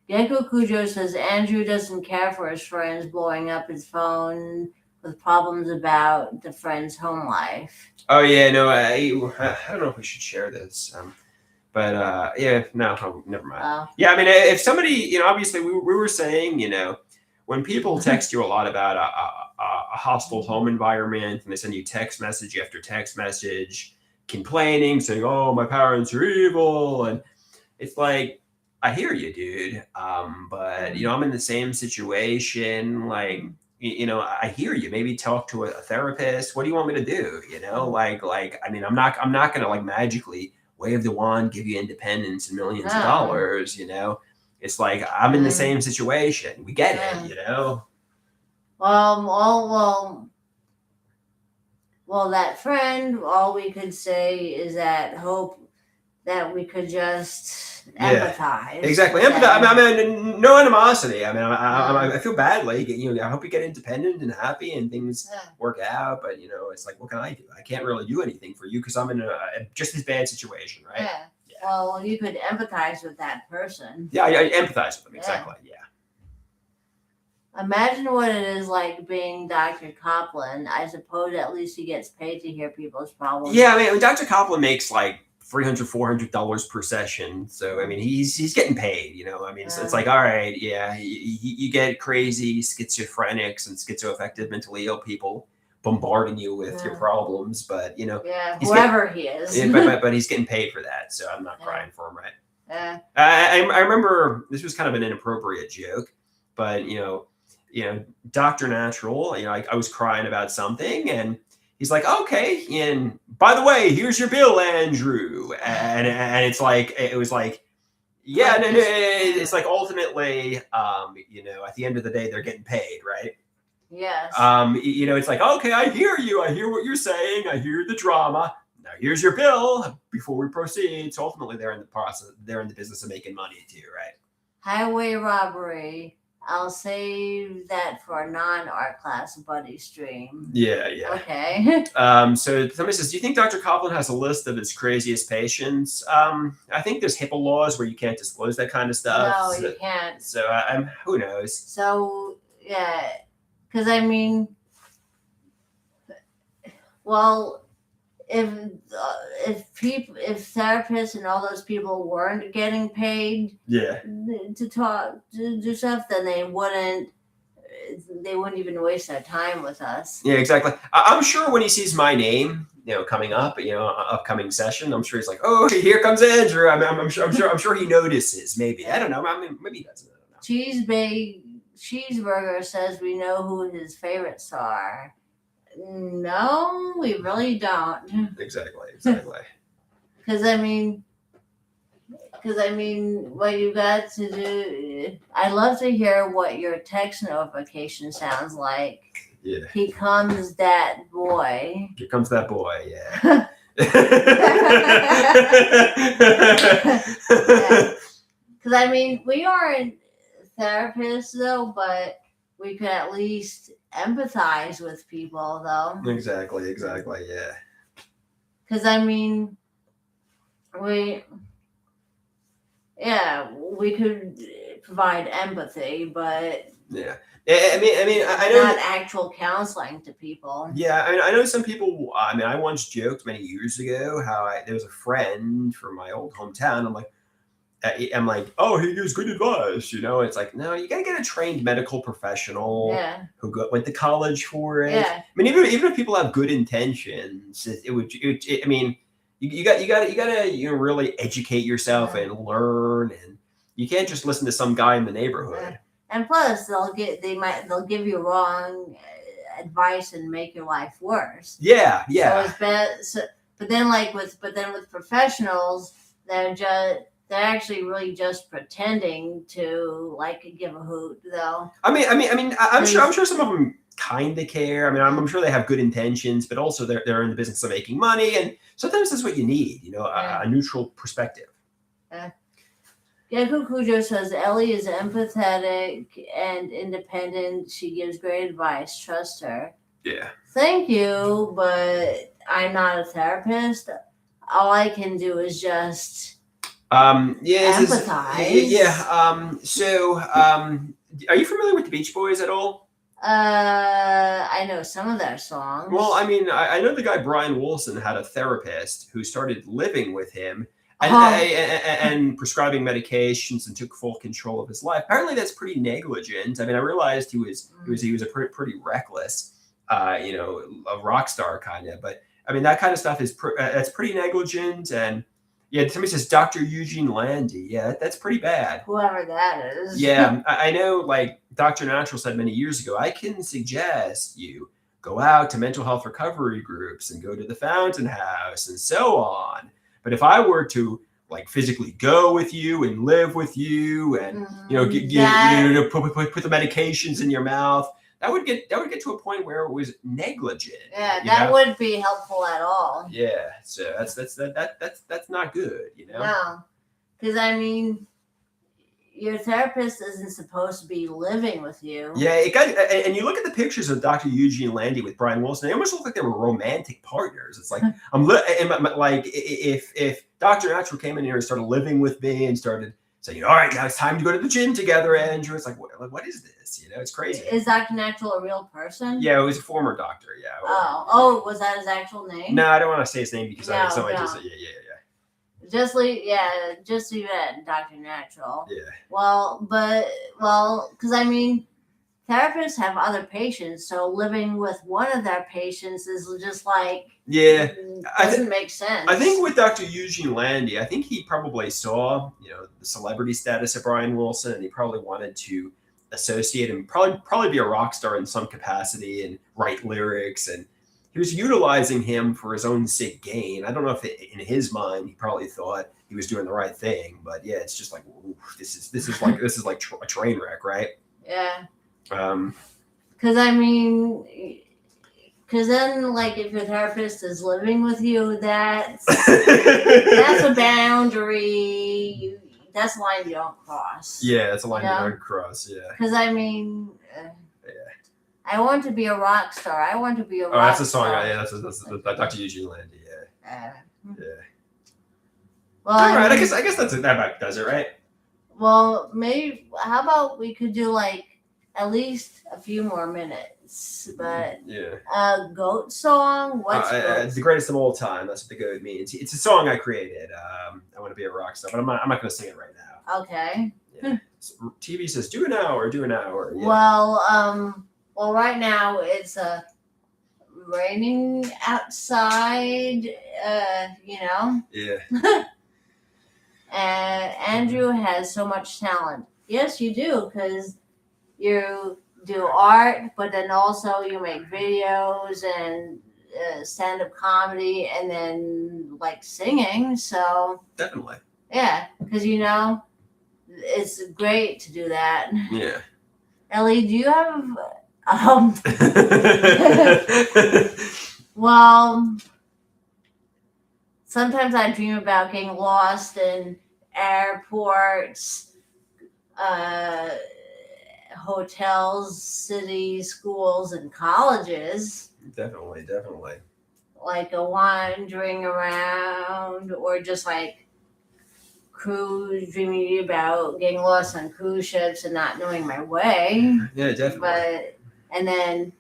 Gecko Cujo says Andrew doesn't care for his friends blowing up his phone with problems about the friend's home life. Oh yeah, no, I don't know if we should share this. But no, never mind. Yeah, I mean, if somebody, obviously we were saying, when people text you a lot about a hostile home environment, and they send you text message after text message complaining, saying, "Oh, my parents are evil," and it's like, I hear you, dude. But I'm in the same situation. Like, I hear you. Maybe talk to a therapist. What do you want me to do? I mean, I'm not gonna like magically wave the wand, give you independence and millions of dollars, It's like, I'm in the same situation. We get it, Well, that friend, all we could say is that hope that we could just empathize. Exactly. Empathize. I mean, no animosity. I mean, I feel badly. I hope you get independent and happy and things work out. But, it's like, what can I do? I can't really do anything for you because I'm in a just as bad situation, right? Yeah. Well, you could empathize with that person. Yeah, I empathize with them. Exactly. Yeah. Imagine what it is like being Dr. Copland. I suppose at least he gets paid to hear people's problems. Yeah, I mean, Dr. Copland makes like $300, $400 per session. So, I mean, he's getting paid, I mean, so it's like, all right, yeah, you get crazy schizophrenics and schizoaffective mentally ill people bombarding you with your problems, but, whoever he is. but he's getting paid for that. So I'm not crying for him, right? I remember this was kind of an inappropriate joke, but, Dr. Natural, I was crying about something and he's like, okay, and by the way, here's your bill, Andrew. And it's like, it was like, yeah, and it's like ultimately, at the end of the day, they're getting paid, right? Yes. It's like, okay, I hear you. I hear what you're saying. I hear the drama. Now here's your bill before we proceed. So ultimately, they're in the process. They're in the business of making money too, right? Highway robbery. I'll save that for a non-art class buddy stream. Yeah. Okay. So somebody says, do you think Dr. Copland has a list of his craziest patients? I think there's HIPAA laws where you can't disclose that kind of stuff. No, you can't. So who knows? So yeah, because I mean, well, if therapists and all those people weren't getting paid to talk to do stuff, then they wouldn't even waste their time with us. Yeah, exactly. I'm sure when he sees my name, coming up, upcoming session, I'm sure he's like, oh, here comes Andrew. I'm sure he notices. Maybe I don't know. I mean, maybe he doesn't. I don't know. Cheeseburger says we know who his favorites are. No, we really don't. Exactly. Because I mean, what you got to do. I'd love to hear what your text notification sounds like. Yeah. Here comes that boy. Here comes that boy. Yeah. Because I mean, we aren't therapists though, but we could at least empathize with people though. Exactly. Yeah. Because I mean, we could provide empathy, but Yeah. I know. not actual counseling to people. Yeah, I know some people. I once joked many years ago how there was a friend from my old hometown. I'm like, oh, he gives good advice. It's like, no, you gotta get a trained medical professional Yeah, went to college for it. yeah, Even if people have good intentions, it would. I mean, you gotta really educate yourself yeah. and learn, and you can't just listen to some guy in the neighborhood. And plus, they'll give you wrong advice and make your life worse. Yeah, So yeah. it's bad. So, but then with professionals, they're actually really just pretending to give a hoot, though. I'm sure some of them kind of care. I'm sure they have good intentions, but also they're in the business of making money, and sometimes that's what you need. Yeah. A neutral perspective. Gecko Cujo says Ellie is empathetic and independent. She gives great advice. Trust her. Yeah. Thank you, but I'm not a therapist. All I can do is just empathize. Are you familiar with the Beach Boys at all? I know some of their songs. Well, I know the guy Brian Wilson had a therapist who started living with him and, and prescribing medications and took full control of his life. Apparently, that's pretty negligent. I realized he was a pretty reckless, a rock star kind of. But that kind of stuff is that's pretty negligent. And yeah, somebody says Dr. Eugene Landy. Yeah, that's pretty bad. Whoever that is. Yeah, I know. Like Dr. Natural said many years ago, I can suggest you go out to mental health recovery groups and go to the Fountain House and so on. But if I were to physically go with you and live with you and put the medications in your mouth, that would get to a point where it was negligent. Yeah, that wouldn't be helpful at all. Yeah, so that's not good. No, because your therapist isn't supposed to be living with you. Yeah, and you look at the pictures of Dr. Eugene Landy with Brian Wilson, they almost look like they were romantic partners. It's like if Dr. Natural came in here and started living with me and started saying, all right, now it's time to go to the gym together, Andrew. It's like, what is this? It's crazy. Is Dr. Natural a real person? Yeah, he was a former doctor. Yeah. Oh, was that his actual name? No, I don't want to say his name because I just say yeah. Just leave it at Dr. Natural. Yeah. Well, because therapists have other patients, so living with one of their patients is just doesn't make sense. I think with Dr. Eugene Landy, I think he probably saw the celebrity status of Brian Wilson, and he probably wanted to associate him, probably be a rock star in some capacity and write lyrics, and he was utilizing him for his own sick gain. I don't know if in his mind he probably thought he was doing the right thing, but yeah, it's just like, ooh, this is like a train wreck, right? Yeah. Because then, if your therapist is living with you, that's a boundary. That's a line you don't cross. Yeah, that's a line you don't cross. Yeah. Because I want to be a rock star. I want to be a rock star. Oh, that's a song. Yeah, that's Dr. Eugene Landy. Yeah. Well, all right. I guess that about does it, right? Well, maybe. How about we could do at least a few more minutes? But a goat song. What's it's the greatest of all time? That's what the goat means. It's a song I created. I want to be a rock star, but I'm not going to sing it right now. Okay. Yeah. TV says do an hour. Yeah. Well, right now it's raining outside. Yeah. Andrew has so much talent. Yes, you do, because you do art, but then also you make videos and stand-up comedy, and then singing. So definitely. Yeah, because it's great to do that. Yeah. Ellie, do you have well, sometimes I dream about getting lost in airports, hotels, cities, schools, and colleges. Definitely. Wandering around, or just dreaming about getting lost on cruise ships and not knowing my way. Yeah, definitely. And then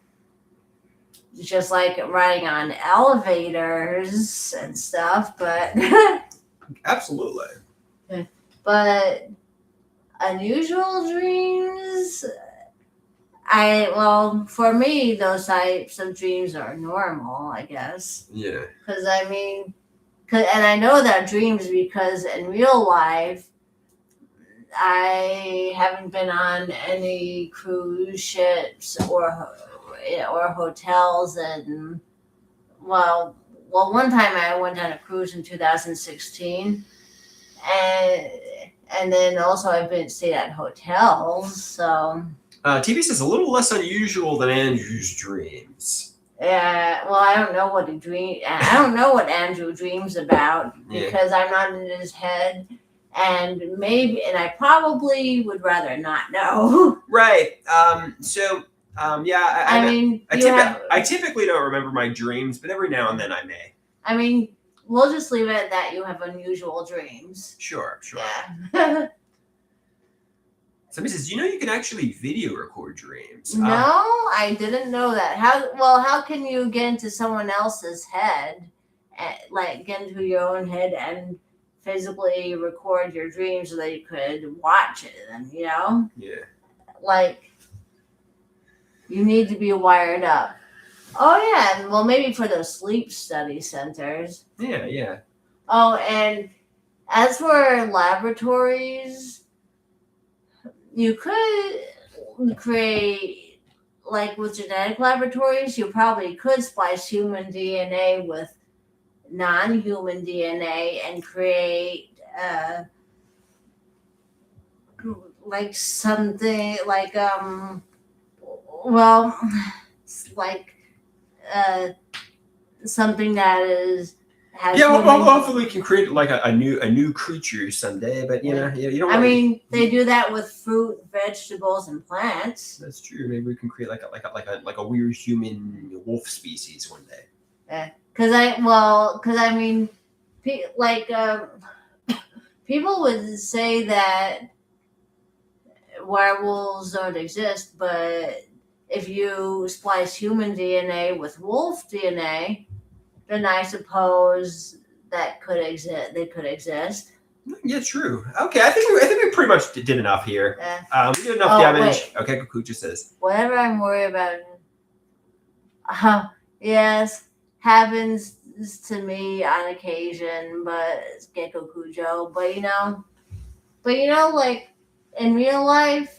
just like riding on elevators and stuff, but Absolutely. but unusual dreams. For me, those types of dreams are normal, I guess. Yeah. Because and I know that dreams because in real life, I haven't been on any cruise ships or hotels, and one time I went on a cruise in 2016, and then also I've been stayed at hotels, so. TV says a little less unusual than Andrew's dreams. Yeah, well, I don't know what I don't know what Andrew dreams about because I'm not in his head, and I probably would rather not know. Right. I typically don't remember my dreams, but every now and then I may. I mean, we'll just leave it at that. You have unusual dreams. Sure. Yeah. Somebody says, you can actually video record dreams. No, I didn't know that. How can you get into someone else's head, like get into your own head and physically record your dreams so that you could watch it? And Yeah. Like you need to be wired up. Oh yeah, well maybe for those sleep study centers. Yeah. Oh, and as for laboratories, you could create, like with genetic laboratories, you probably could splice human DNA with non-human DNA and create like something like something that hopefully we can create like a new creature someday. But you don't. I mean, they do that with fruit, vegetables, and plants. That's true. Maybe we can create like a weird human wolf species one day. People would say that werewolves don't exist, but if you splice human DNA with wolf DNA, then I suppose that could exist. They could exist. Yeah, true. Okay, I think we pretty much did enough here. We did enough damage. Wait. Okay, Kukucha says. Whatever I'm worried about. Yes, happens to me on occasion, but it's Gecko Cujo. But like in real life,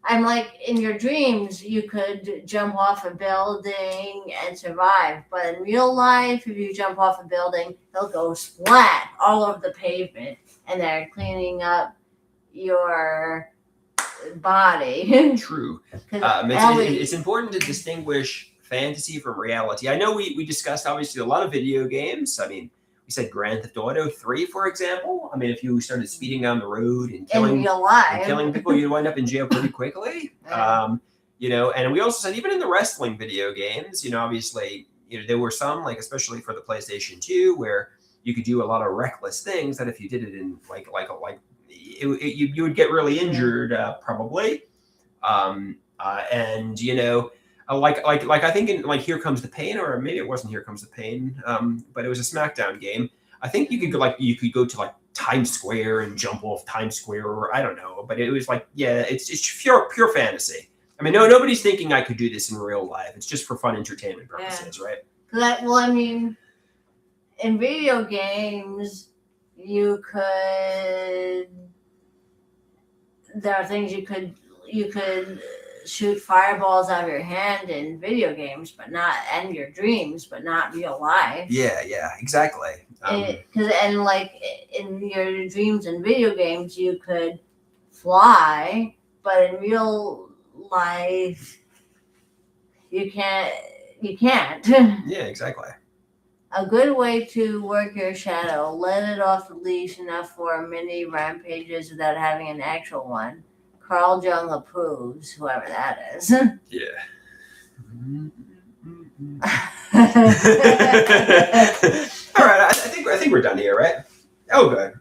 I'm like in your dreams, you could jump off a building and survive. But in real life, if you jump off a building, they'll go splat all over the pavement, and they're cleaning up your body. True. It's important to distinguish fantasy from reality. I know we discussed obviously a lot of video games. I mean, we said Grand Theft Auto 3, for example. I mean, if you started speeding down the road and killing people, you'd wind up in jail pretty quickly. And we also said even in the wrestling video games, obviously, there were some, like especially for the PlayStation 2, where you could do a lot of reckless things that if you did it in you would get really injured probably. I think in like Here Comes the Pain, or maybe it wasn't Here Comes the Pain, but it was a SmackDown game. I think you could go to like Times Square and jump off Times Square, or I don't know, but it was like, it's pure fantasy. I mean, nobody's thinking I could do this in real life. It's just for fun entertainment purposes, right? In video games, there are things you could shoot fireballs out of your hand in video games, but not in your dreams, but not real life. Yeah, exactly. Like in your dreams and video games, you could fly, but in real life, you can't. Yeah, exactly. A good way to work your shadow: let it off the leash enough for mini rampages without having an actual one. Carl Jung approves, whoever that is. Yeah. All right, I think we're done here, right? Oh, good.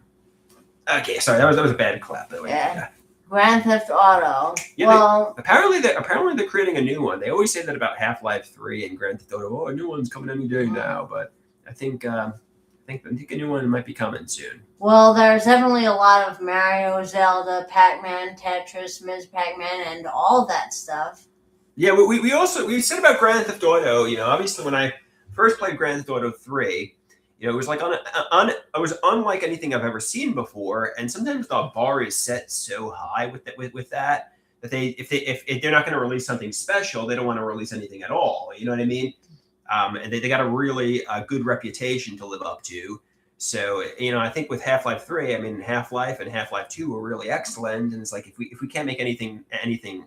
Okay, sorry, that was a bad clap. By the way. Yeah. Grand Theft Auto. Yeah, Well, apparently they're creating a new one. They always say that about Half-Life 3 and Grand Theft Auto. Oh, a new one's coming any day now. But I think a new one might be coming soon. well, there's definitely a lot of Mario, Zelda, Pac-Man, Tetris, Ms. Pac-Man, and all that stuff. Yeah, we said about Grand Theft Auto. Obviously when I first played Grand Theft Auto 3, it was like it was unlike anything I've ever seen before. And sometimes the bar is set so high with that if they're not going to release something special, they don't want to release anything at all. You know what I mean? And they got a really good reputation to live up to. So I think with Half-Life 3, I mean Half-Life and Half-Life 2 were really excellent. And it's like if we can't make anything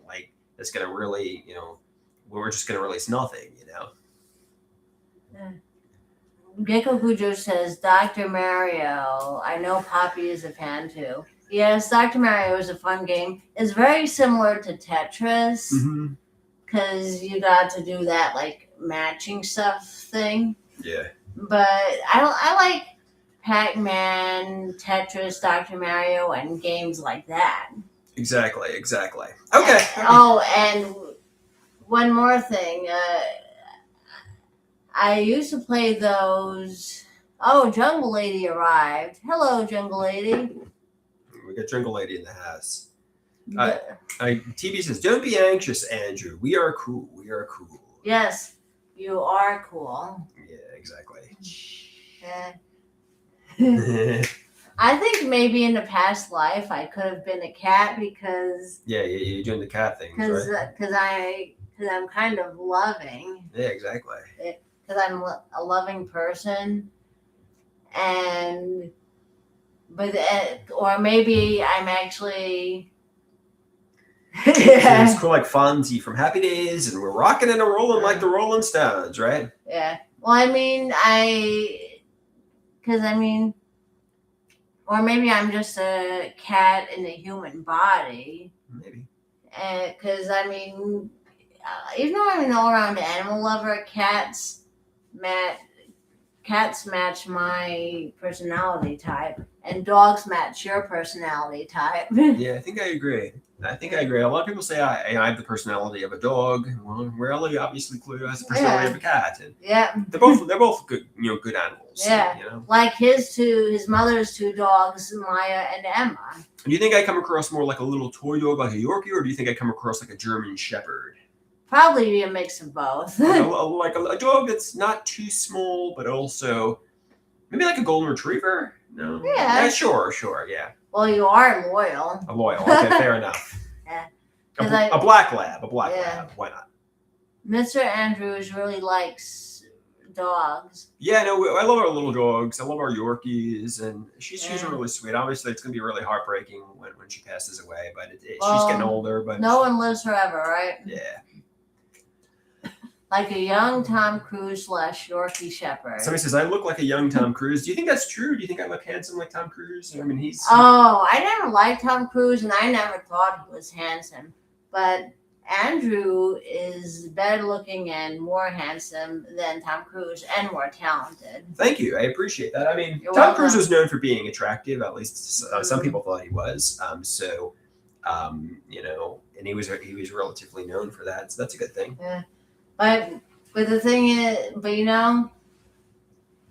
like that's going to really we're just going to release nothing. Yeah. Gecko Cujo says, Dr. Mario. I know Poppy is a fan too. Yes, Dr. Mario is a fun game. It's very similar to Tetris because you got to do that like matching stuff thing. Yeah. But I like Pac-Man, Tetris, Dr. Mario, and games like that. Exactly. Okay. Oh, and one more thing. I used to play those. Oh, Jungle Lady arrived. Hello, Jungle Lady. We got Jungle Lady in the house. TV says, "Don't be anxious, Andrew. We are cool. We are cool." Yes, you are cool. Yeah, exactly. I think maybe in the past life I could have been a cat because. Yeah, you're doing the cat things, right? Because I'm kind of loving. Yeah, exactly. Because I'm a loving person, or maybe I'm actually. Yeah. It's cool, like Fonzie from Happy Days, and we're rocking and rolling like the Rolling Stones, right? Yeah. Well, I mean, or maybe I'm just a cat in a human body. Maybe. Because even though I'm an all-around animal lover, cats match my personality type, and dogs match your personality type. Yeah, I think I agree. A lot of people say I have the personality of a dog. Well, Ellie obviously clearly has the personality of a cat. And yeah, they're both good, good animals. Yeah, like his mother's two dogs, Maya and Emma. Do you think I come across more like a little toy dog, like a Yorkie, or do you think I come across like a German Shepherd? Probably a mix of both. like a dog that's not too small, but also maybe like a golden retriever. No. Yeah. Sure. Yeah. Well, you are loyal. Loyal. Okay, fair enough. Yeah. A black lab. Lab. Why not? Mr. Andrews really likes dogs. Yeah, no, I love our little dogs. I love our Yorkies, and she's really sweet. Obviously, it's going to be really heartbreaking when she passes away, but she's getting older. But no one lives forever, right? Yeah. Like a young Tom Cruise / Yorkie Shepherd. Somebody says, I look like a young Tom Cruise. Do you think that's true? Do you think I look handsome like Tom Cruise? I mean, he's... Oh, I never liked Tom Cruise, and I never thought he was handsome. But Andrew is better looking and more handsome than Tom Cruise and more talented. Thank you. I appreciate that. I mean, Tom Cruise was known for being attractive. At least some people thought he was. And he was relatively known for that. So that's a good thing. Yeah. But the thing is,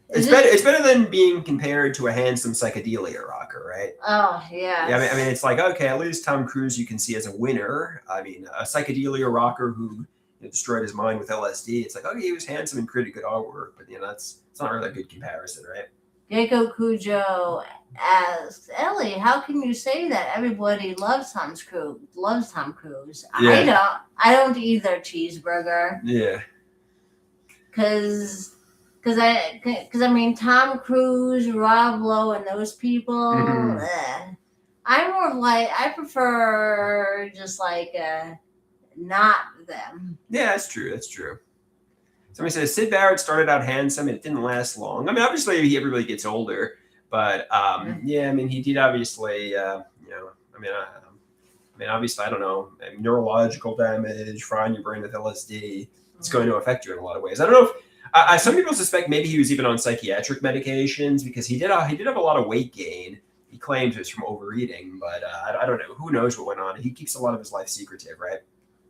it's better than being compared to a handsome psychedelia rocker, right? Oh yeah. Yeah, I mean, it's like, okay, at least Tom Cruise you can see as a winner. I mean, a psychedelia rocker who destroyed his mind with LSD. It's like, okay, he was handsome and created good artwork, but it's not really a good comparison, right? Gecko Cujo asks, Ellie, how can you say that? Everybody loves Tom Cruise. Yeah. I don't either, cheeseburger. Yeah. Because Tom Cruise, Rob Lowe, and those people. Mm-hmm. I'm more like, I prefer just like not them. Yeah, that's true. Somebody says Sid Barrett started out handsome and it didn't last long. I mean, obviously everybody gets older, but yeah, I mean, he did obviously, obviously, I don't know, neurological damage, frying your brain with LSD. It's going to affect you in a lot of ways. I don't know if some people suspect maybe he was even on psychiatric medications because he did have a lot of weight gain. He claims it was from overeating, but I don't know. Who knows what went on? He keeps a lot of his life secretive, right?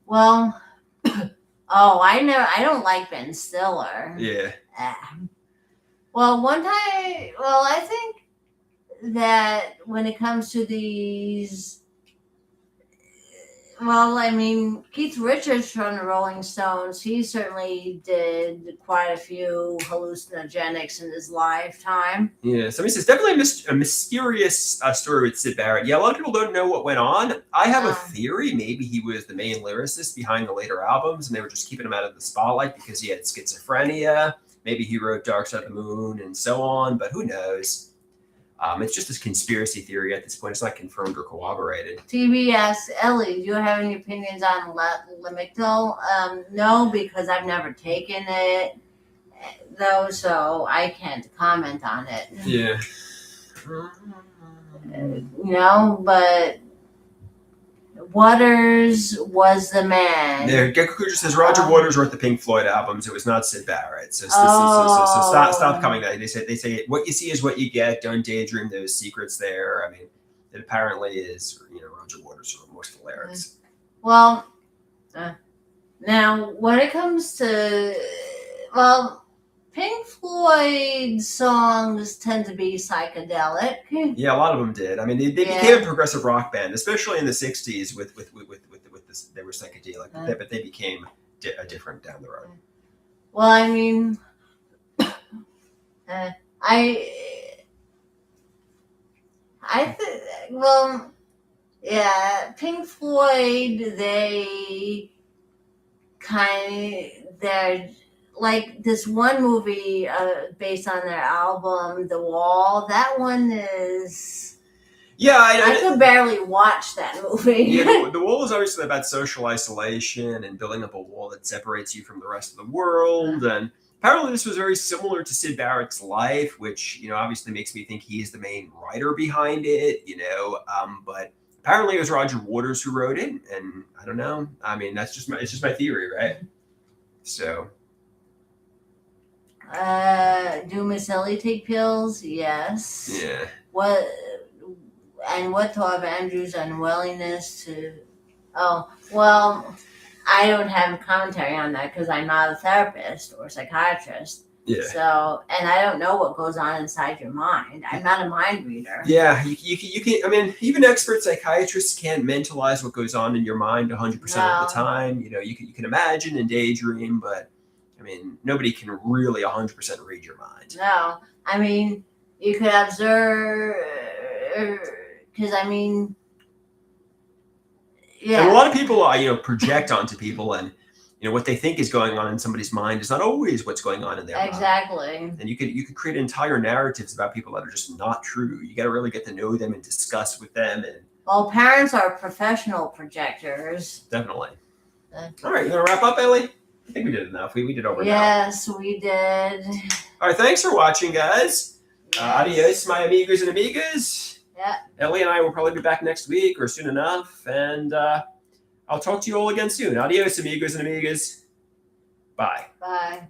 Well, oh, I don't like Ben Stiller. Yeah. Well, one time, well, I think that when it comes to these, well, I mean, Keith Richards from the Rolling Stones, he certainly did quite a few hallucinogenics in his lifetime. Yeah, somebody says definitely a mysterious story with Syd Barrett. Yeah, a lot of people don't know what went on. I have a theory. Maybe he was the main lyricist behind the later albums, and they were just keeping him out of the spotlight because he had schizophrenia. Maybe he wrote Dark Side of the Moon and so on, but who knows? It's just a conspiracy theory at this point. It's not confirmed or corroborated. TBS, Ellie, do you have any opinions on Lamictal? No, because I've never taken it, though, so I can't comment on it. Yeah. But Waters was the man. There, Gecko Coocher says Roger Waters wrote the Pink Floyd albums. It was not Syd Barrett. So stop coming. They say what you see is what you get. Don't daydream those secrets there. I mean, it apparently is. Roger Waters wrote most of the lyrics. Well, now when it comes to Pink Floyd songs tend to be psychedelic. Yeah, a lot of them did. I mean, they became a progressive rock band, especially in the '60s with this. They were psychedelic, but they became different down the road. Well, I mean, Pink Floyd. They're like this one movie based on their album, The Wall. That one is... Yeah, I could barely watch that movie. Yeah, the Wall is obviously about social isolation and building up a wall that separates you from the rest of the world. And apparently this was very similar to Syd Barrett's life, which, obviously makes me think he is the main writer behind it, but apparently it was Roger Waters who wrote it. And I don't know. I mean, it's just my theory, right? So... do Miss Ellie take pills? Yes. Yeah. What thought of Andrew's unwillingness to... Oh, well, I don't have commentary on that because I'm not a therapist or a psychiatrist. Yeah. So, and I don't know what goes on inside your mind. I'm not a mind reader. Yeah, you can. I mean, even expert psychiatrists can't mentalize what goes on in your mind 100% of the time. You can imagine and daydream, but I mean, nobody can really 100% read your mind. No, I mean, you could observe, because I mean, yeah. And a lot of people, project onto people, and what they think is going on in somebody's mind is not always what's going on in their mind. Exactly. And you could create entire narratives about people that are just not true. You got to really get to know them and discuss with them. And well, parents are professional projectors. Definitely. All right, you want to wrap up, Ellie? I think we did enough. We did over an hour. Yes, we did. All right, thanks for watching, guys. Yes. Adios, my amigos and amigas. Yeah. Ellie and I will probably be back next week or soon enough, and I'll talk to you all again soon. Adios, amigos and amigas. Bye. Bye.